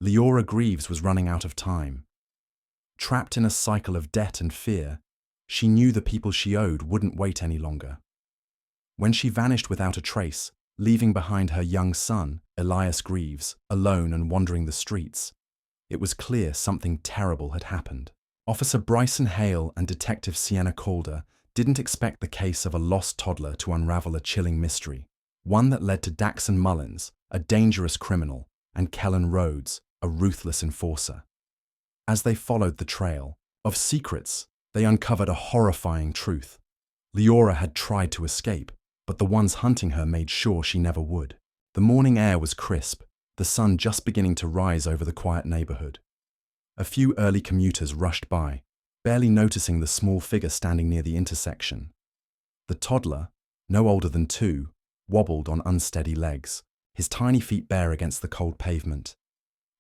Liora Greaves was running out of time. Trapped in a cycle of debt and fear, she knew the people she owed wouldn't wait any longer. When she vanished without a trace, leaving behind her young son, Elias Greaves, alone and wandering the streets, it was clear something terrible had happened. Officer Bryson, Hale and Detective Sienna Calder didn't expect the case of a lost toddler to unravel a chilling mystery, one that led to Daxon Mullins, a dangerous criminal, and Kellan Rhoades, a ruthless enforcer. As they followed the trail of secrets, they uncovered a horrifying truth. Liora had tried to escape, but the ones hunting her made sure she never would. The morning air was crisp, the sun just beginning to rise over the quiet neighborhood. A few early commuters rushed by, barely noticing the small figure standing near the intersection. The toddler, no older than 2, wobbled on unsteady legs, his tiny feet bare against the cold pavement.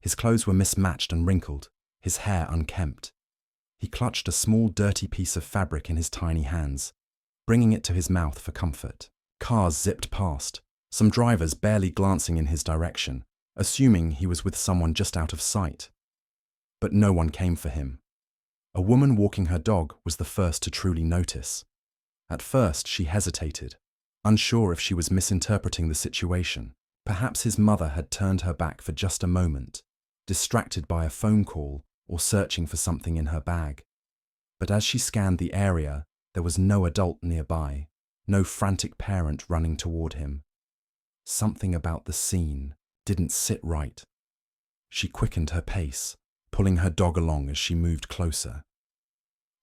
His clothes were mismatched and wrinkled, his hair unkempt. He clutched a small, dirty piece of fabric in his tiny hands, bringing it to his mouth for comfort. Cars zipped past, some drivers barely glancing in his direction, assuming he was with someone just out of sight. But no one came for him. A woman walking her dog was the first to truly notice. At first, she hesitated, unsure if she was misinterpreting the situation. Perhaps his mother had turned her back for just a moment, distracted by a phone call or searching for something in her bag. But as she scanned the area, there was no adult nearby, no frantic parent running toward him. Something about the scene didn't sit right. She quickened her pace, pulling her dog along as she moved closer.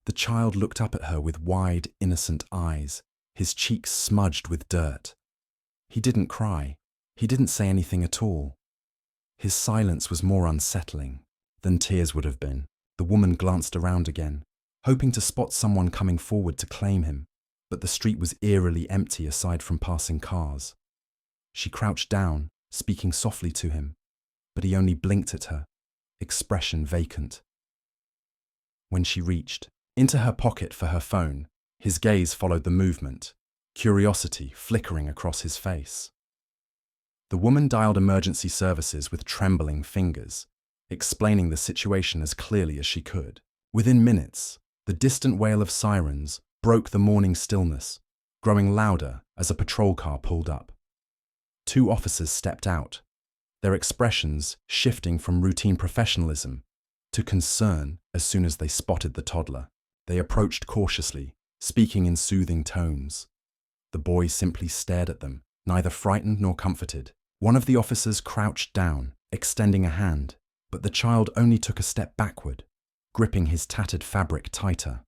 The child looked up at her with wide, innocent eyes, his cheeks smudged with dirt. He didn't cry. He didn't say anything at all. His silence was more unsettling than tears would have been. The woman glanced around again, hoping to spot someone coming forward to claim him, but the street was eerily empty aside from passing cars. She crouched down, speaking softly to him, but he only blinked at her, expression vacant. When she reached into her pocket for her phone, his gaze followed the movement, curiosity flickering across his face. The woman dialed emergency services with trembling fingers, explaining the situation as clearly as she could. Within minutes, the distant wail of sirens broke the morning stillness, growing louder as a patrol car pulled up. 2 officers stepped out, their expressions shifting from routine professionalism to concern as soon as they spotted the toddler. They approached cautiously, speaking in soothing tones. The boy simply stared at them, neither frightened nor comforted. One of the officers crouched down, extending a hand, but the child only took a step backward, gripping his tattered fabric tighter.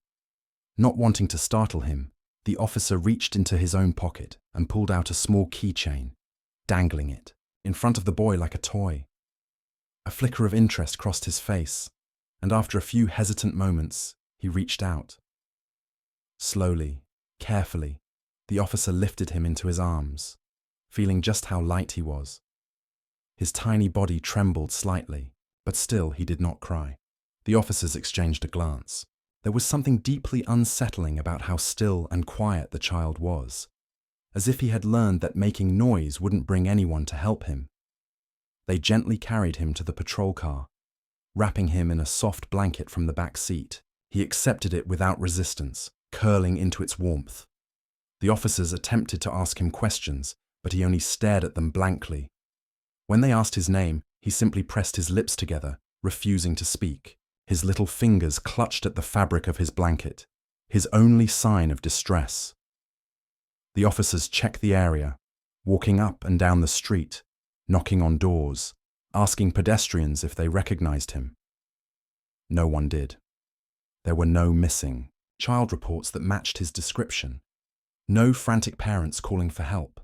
Not wanting to startle him, the officer reached into his own pocket and pulled out a small keychain, dangling it in front of the boy like a toy. A flicker of interest crossed his face, and after a few hesitant moments, he reached out. Slowly, carefully, the officer lifted him into his arms, feeling just how light he was. His tiny body trembled slightly, but still he did not cry. The officers exchanged a glance. There was something deeply unsettling about how still and quiet the child was, as if he had learned that making noise wouldn't bring anyone to help him. They gently carried him to the patrol car, wrapping him in a soft blanket from the back seat. He accepted it without resistance, curling into its warmth. The officers attempted to ask him questions, but he only stared at them blankly. When they asked his name, he simply pressed his lips together, refusing to speak. His little fingers clutched at the fabric of his blanket, his only sign of distress. The officers checked the area, walking up and down the street, knocking on doors, asking pedestrians if they recognized him. No one did. There were no missing child reports that matched his description, no frantic parents calling for help.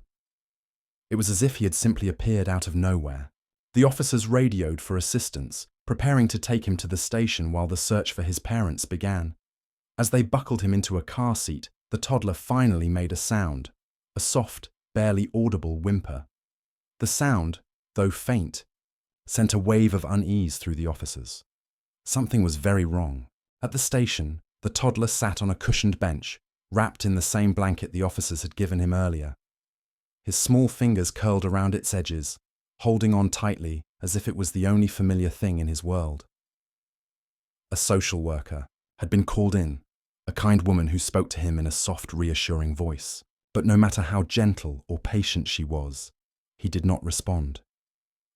It was as if he had simply appeared out of nowhere. The officers radioed for assistance, preparing to take him to the station while the search for his parents began. As they buckled him into a car seat, the toddler finally made a sound, a soft, barely audible whimper. The sound, though faint, sent a wave of unease through the officers. Something was very wrong. At the station, the toddler sat on a cushioned bench, wrapped in the same blanket the officers had given him earlier. His small fingers curled around its edges, holding on tightly as if it was the only familiar thing in his world. A social worker had been called in, a kind woman who spoke to him in a soft, reassuring voice. But no matter how gentle or patient she was, he did not respond.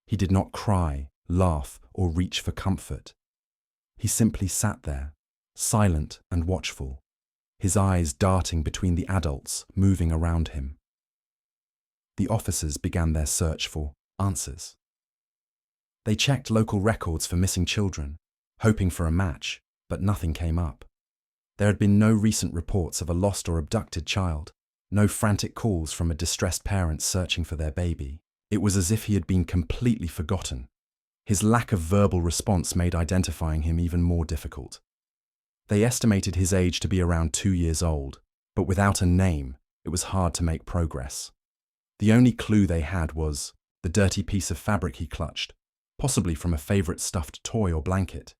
He did not cry, laugh, or reach for comfort. He simply sat there, silent and watchful, his eyes darting between the adults moving around him. The officers began their search for answers. They checked local records for missing children, hoping for a match, but nothing came up. There had been no recent reports of a lost or abducted child, no frantic calls from a distressed parent searching for their baby. It was as if he had been completely forgotten. His lack of verbal response made identifying him even more difficult. They estimated his age to be around 2 years old, but without a name, it was hard to make progress. The only clue they had was the dirty piece of fabric he clutched, possibly from a favorite stuffed toy or blanket.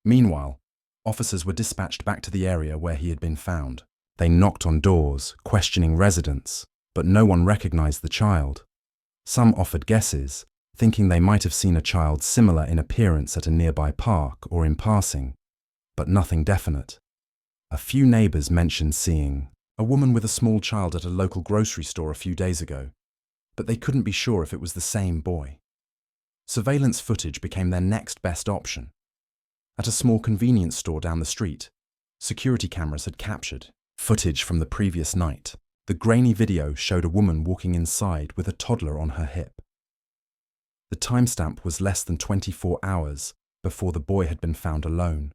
Meanwhile, officers were dispatched back to the area where he had been found. They knocked on doors, questioning residents, but no one recognized the child. Some offered guesses, thinking they might have seen a child similar in appearance at a nearby park or in passing, but nothing definite. A few neighbors mentioned seeing a woman with a small child at a local grocery store a few days ago, but they couldn't be sure if it was the same boy. Surveillance footage became their next best option. At a small convenience store down the street, security cameras had captured footage from the previous night. The grainy video showed a woman walking inside with a toddler on her hip. The timestamp was less than 24 hours before the boy had been found alone.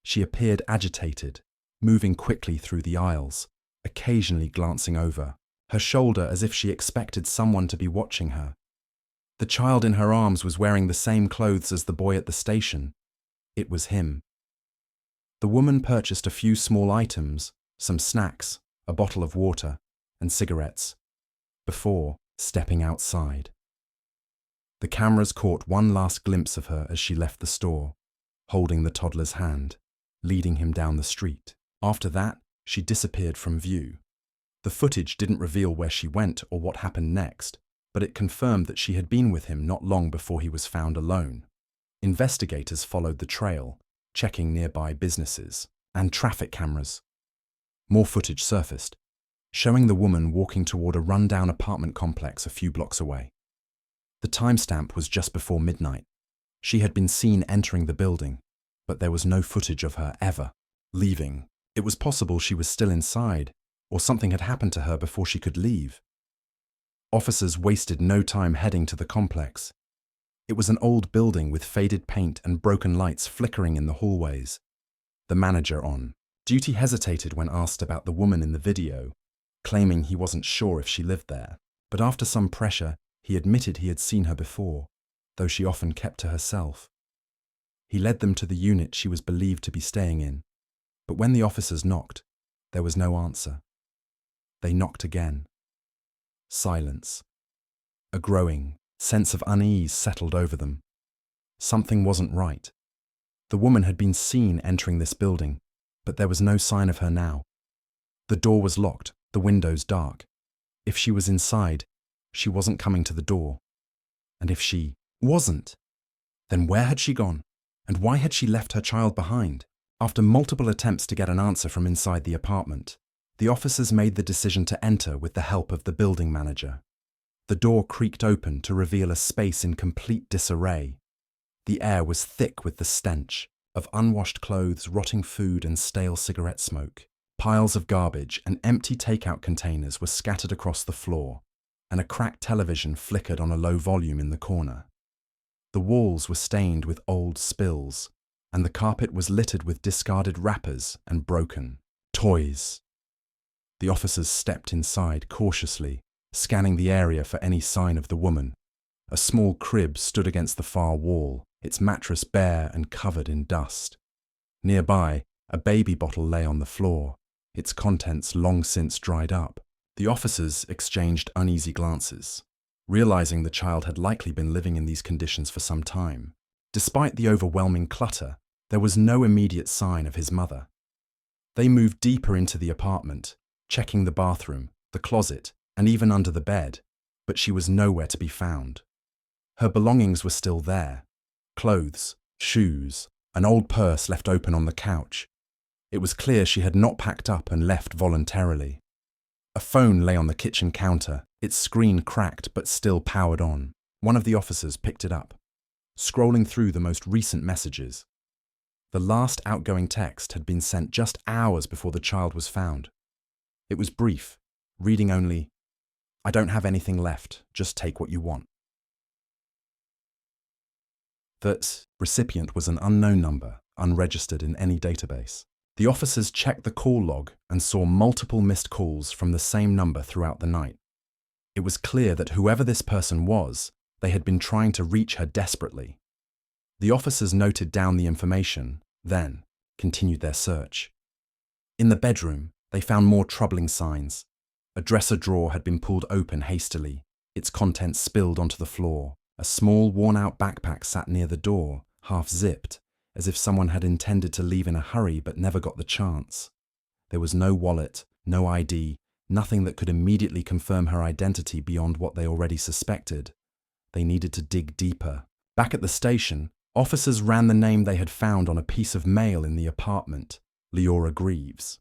She appeared agitated, moving quickly through the aisles, occasionally glancing over her shoulder as if she expected someone to be watching her. The child in her arms was wearing the same clothes as the boy at the station. It was him. The woman purchased a few small items, some snacks, a bottle of water, and cigarettes, before stepping outside. The cameras caught one last glimpse of her as she left the store, holding the toddler's hand, leading him down the street. After that, she disappeared from view. The footage didn't reveal where she went or what happened next, but it confirmed that she had been with him not long before he was found alone. Investigators followed the trail, checking nearby businesses and traffic cameras. More footage surfaced, showing the woman walking toward a rundown apartment complex a few blocks away. The timestamp was just before midnight. She had been seen entering the building, but there was no footage of her ever leaving. It was possible she was still inside, or something had happened to her before she could leave. Officers wasted no time heading to the complex. It was an old building with faded paint and broken lights flickering in the hallways. The manager on duty hesitated when asked about the woman in the video, claiming he wasn't sure if she lived there. But after some pressure, he admitted he had seen her before, though she often kept to herself. He led them to the unit she was believed to be staying in, but when the officers knocked, there was no answer. They knocked again. Silence. A growing sense of unease settled over them. Something wasn't right. The woman had been seen entering this building, but there was no sign of her now. The door was locked, the windows dark. If she was inside, she wasn't coming to the door. And if she wasn't, then where had she gone? And why had she left her child behind? After multiple attempts to get an answer from inside the apartment, the officers made the decision to enter with the help of the building manager. The door creaked open to reveal a space in complete disarray. The air was thick with the stench of unwashed clothes, rotting food, and stale cigarette smoke. Piles of garbage and empty takeout containers were scattered across the floor, and a cracked television flickered on a low volume in the corner. The walls were stained with old spills, and the carpet was littered with discarded wrappers and broken toys. The officers stepped inside cautiously, scanning the area for any sign of the woman. A small crib stood against the far wall, its mattress bare and covered in dust. Nearby, a baby bottle lay on the floor, its contents long since dried up. The officers exchanged uneasy glances, realizing the child had likely been living in these conditions for some time. Despite the overwhelming clutter, there was no immediate sign of his mother. They moved deeper into the apartment, checking the bathroom, the closet, and even under the bed, but she was nowhere to be found. Her belongings were still there. Clothes, shoes, an old purse left open on the couch. It was clear she had not packed up and left voluntarily. A phone lay on the kitchen counter, its screen cracked but still powered on. One of the officers picked it up, scrolling through the most recent messages. The last outgoing text had been sent just hours before the child was found. It was brief, reading only, "I don't have anything left, just take what you want." The recipient was an unknown number, unregistered in any database. The officers checked the call log and saw multiple missed calls from the same number throughout the night. It was clear that whoever this person was, they had been trying to reach her desperately. The officers noted down the information, then continued their search. In the bedroom, they found more troubling signs. A dresser drawer had been pulled open hastily, its contents spilled onto the floor. A small, worn-out backpack sat near the door, half-zipped, as if someone had intended to leave in a hurry but never got the chance. There was no wallet, no ID, nothing that could immediately confirm her identity beyond what they already suspected. They needed to dig deeper. Back at the station, officers ran the name they had found on a piece of mail in the apartment, Liora Greaves.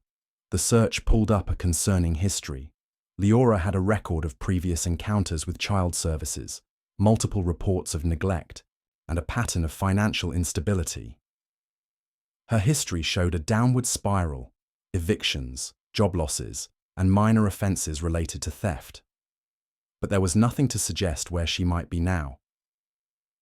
The search pulled up a concerning history. Liora had a record of previous encounters with child services, multiple reports of neglect, and a pattern of financial instability. Her history showed a downward spiral: evictions, job losses, and minor offences related to theft. But there was nothing to suggest where she might be now.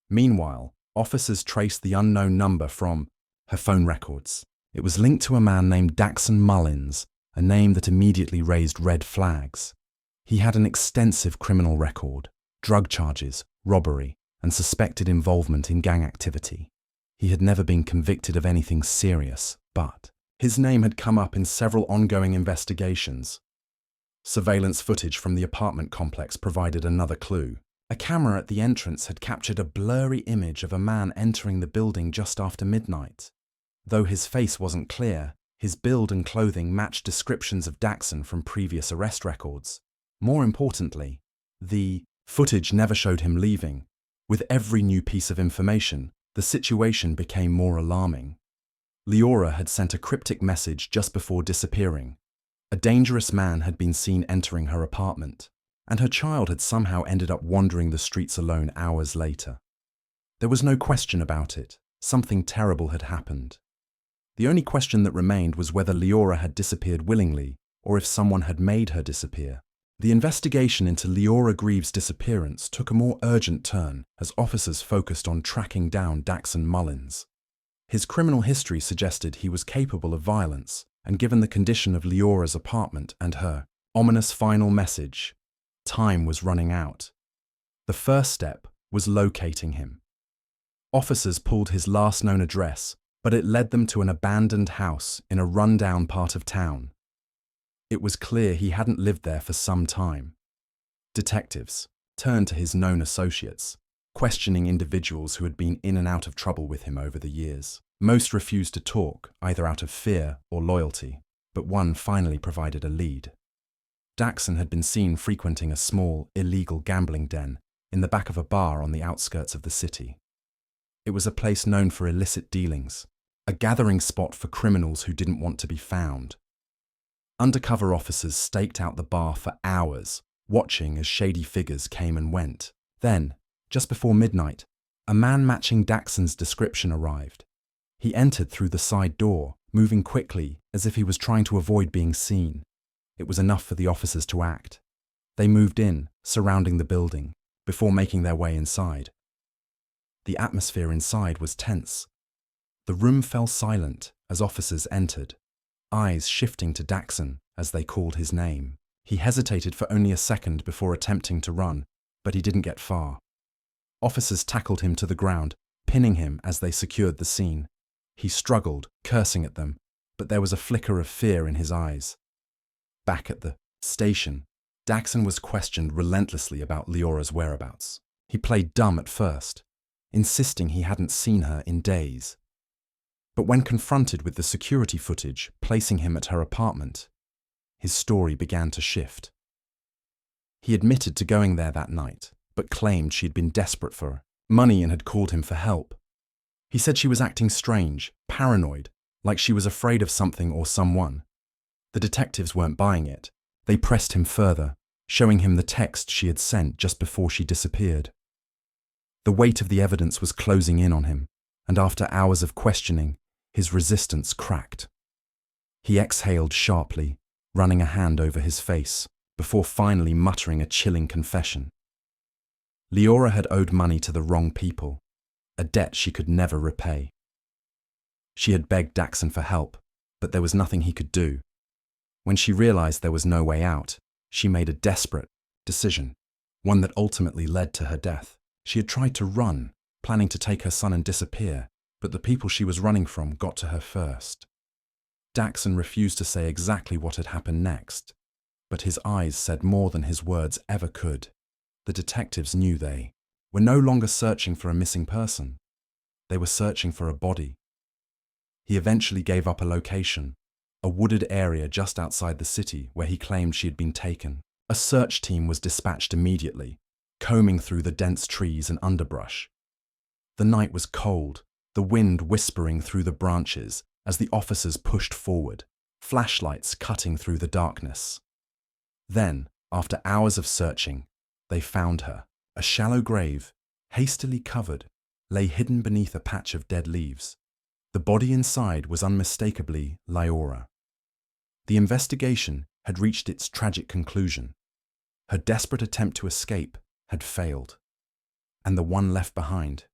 Meanwhile, officers traced the unknown number from her phone records. It was linked to a man named Daxon Mullins, a name that immediately raised red flags. He had an extensive criminal record: drug charges, robbery, and suspected involvement in gang activity. He had never been convicted of anything serious, but his name had come up in several ongoing investigations. Surveillance footage from the apartment complex provided another clue. A camera at the entrance had captured a blurry image of a man entering the building just after midnight. Though his face wasn't clear, his build and clothing matched descriptions of Daxon from previous arrest records. More importantly, the footage never showed him leaving. With every new piece of information, the situation became more alarming. Liora had sent a cryptic message just before disappearing. A dangerous man had been seen entering her apartment, and her child had somehow ended up wandering the streets alone hours later. There was no question about it. Something terrible had happened. The only question that remained was whether Liora had disappeared willingly, or if someone had made her disappear. The investigation into Liora Greaves' disappearance took a more urgent turn as officers focused on tracking down Daxon Mullins. His criminal history suggested he was capable of violence, and given the condition of Liora's apartment and her ominous final message, time was running out. The first step was locating him. Officers pulled his last known address, but it led them to an abandoned house in a rundown part of town. It was clear he hadn't lived there for some time. Detectives turned to his known associates, questioning individuals who had been in and out of trouble with him over the years. Most refused to talk, either out of fear or loyalty, but one finally provided a lead. Daxon had been seen frequenting a small, illegal gambling den in the back of a bar on the outskirts of the city. It was a place known for illicit dealings, a gathering spot for criminals who didn't want to be found. Undercover officers staked out the bar for hours, watching as shady figures came and went. Then, just before midnight, a man matching Daxon's description arrived. He entered through the side door, moving quickly as if he was trying to avoid being seen. It was enough for the officers to act. They moved in, surrounding the building, before making their way inside. The atmosphere inside was tense. The room fell silent as officers entered, eyes shifting to Daxon as they called his name. He hesitated for only a second before attempting to run, but he didn't get far. Officers tackled him to the ground, pinning him as they secured the scene. He struggled, cursing at them, but there was a flicker of fear in his eyes. Back at the station, Daxon was questioned relentlessly about Liora's whereabouts. He played dumb at first, insisting he hadn't seen her in days. But when confronted with the security footage placing him at her apartment, his story began to shift. He admitted to going there that night, but claimed she had been desperate for money and had called him for help. He said she was acting strange, paranoid, like she was afraid of something or someone. The detectives weren't buying it. They pressed him further, showing him the text she had sent just before she disappeared. The weight of the evidence was closing in on him, and after hours of questioning, his resistance cracked. He exhaled sharply, running a hand over his face, before finally muttering a chilling confession. Liora had owed money to the wrong people, a debt she could never repay. She had begged Daxon for help, but there was nothing he could do. When she realized there was no way out, she made a desperate decision, one that ultimately led to her death. She had tried to run, planning to take her son and disappear, but the people she was running from got to her first. Daxon refused to say exactly what had happened next, but his eyes said more than his words ever could. The detectives knew they were no longer searching for a missing person. They were searching for a body. He eventually gave up a location, a wooded area just outside the city where he claimed she had been taken. A search team was dispatched immediately, combing through the dense trees and underbrush. The night was cold, the wind whispering through the branches as the officers pushed forward, flashlights cutting through the darkness. Then, after hours of searching, they found her. A shallow grave, hastily covered, lay hidden beneath a patch of dead leaves. The body inside was unmistakably Liora. The investigation had reached its tragic conclusion. Her desperate attempt to escape had failed. And the one left behind,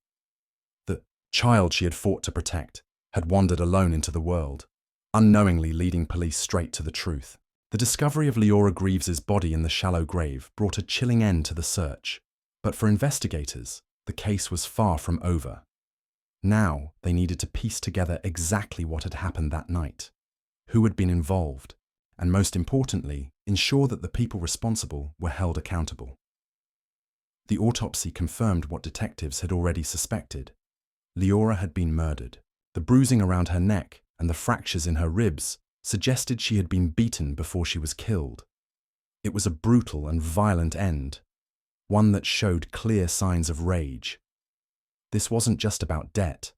the child she had fought to protect, had wandered alone into the world, unknowingly leading police straight to the truth. The discovery of Liora Greaves' body in the shallow grave brought a chilling end to the search. But for investigators, the case was far from over. Now they needed to piece together exactly what had happened that night, who had been involved, and most importantly, ensure that the people responsible were held accountable. The autopsy confirmed what detectives had already suspected. Liora had been murdered. The bruising around her neck and the fractures in her ribs suggested she had been beaten before she was killed. It was a brutal and violent end, one that showed clear signs of rage. This wasn't just about debt.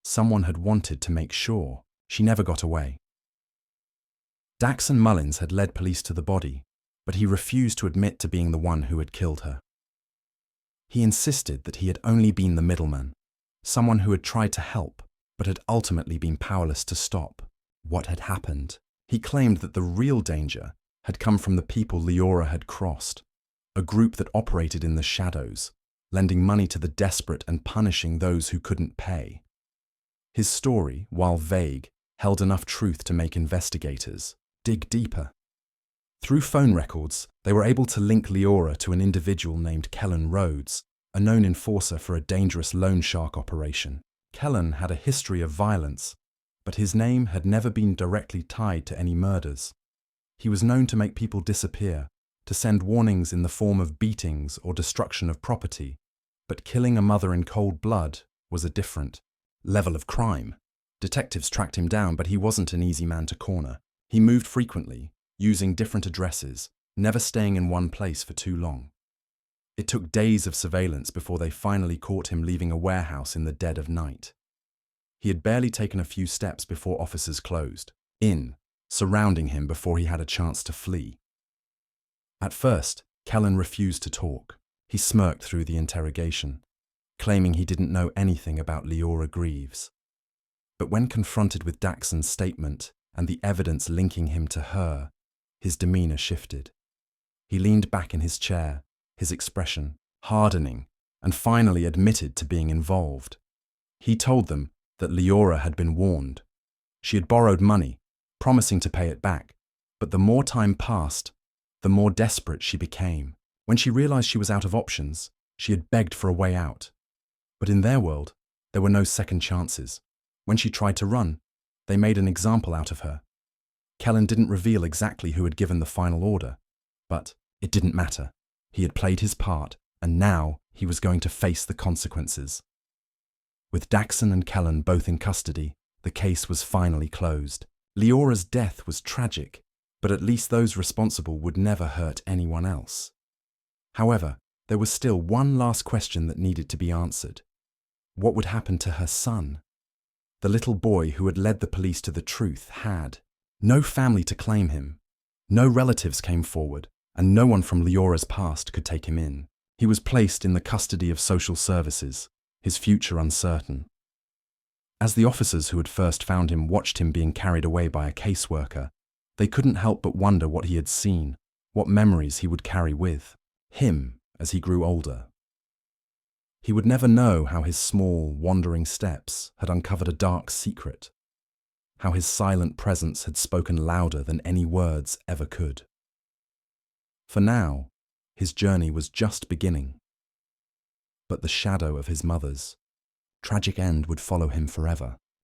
Someone had wanted to make sure she never got away. Daxon Mullins had led police to the body, but he refused to admit to being the one who had killed her. He insisted that he had only been the middleman, someone who had tried to help, but had ultimately been powerless to stop what had happened. He claimed that the real danger had come from the people Liora had crossed, a group that operated in the shadows, lending money to the desperate and punishing those who couldn't pay. His story, while vague, held enough truth to make investigators dig deeper. Through phone records, they were able to link Liora to an individual named Kellan Rhoades, a known enforcer for a dangerous loan shark operation. Kellan had a history of violence, but his name had never been directly tied to any murders. He was known to make people disappear, to send warnings in the form of beatings or destruction of property, but killing a mother in cold blood was a different level of crime. Detectives tracked him down, but he wasn't an easy man to corner. He moved frequently, using different addresses, never staying in one place for too long. It took days of surveillance before they finally caught him leaving a warehouse in the dead of night. He had barely taken a few steps before officers closed in, surrounding him before he had a chance to flee. At first, Kellan refused to talk. He smirked through the interrogation, claiming he didn't know anything about Liora Greaves. But when confronted with Daxon's statement and the evidence linking him to her, his demeanor shifted. He leaned back in his chair, his expression hardening, and finally admitted to being involved. He told them that Liora had been warned. She had borrowed money, promising to pay it back, but the more time passed, the more desperate she became. When she realized she was out of options, she had begged for a way out. But in their world, there were no second chances. When she tried to run, they made an example out of her. Kellan didn't reveal exactly who had given the final order, but it didn't matter. He had played his part, and now he was going to face the consequences. With Daxon and Kellan both in custody, the case was finally closed. Liora's death was tragic, but at least those responsible would never hurt anyone else. However, there was still one last question that needed to be answered. What would happen to her son? The little boy who had led the police to the truth had no family to claim him. No relatives came forward, and no one from Liora's past could take him in. He was placed in the custody of social services, his future uncertain. As the officers who had first found him watched him being carried away by a caseworker, they couldn't help but wonder what he had seen, what memories he would carry with him as he grew older. He would never know how his small, wandering steps had uncovered a dark secret, how his silent presence had spoken louder than any words ever could. For now, his journey was just beginning. But the shadow of his mother's tragic end would follow him forever.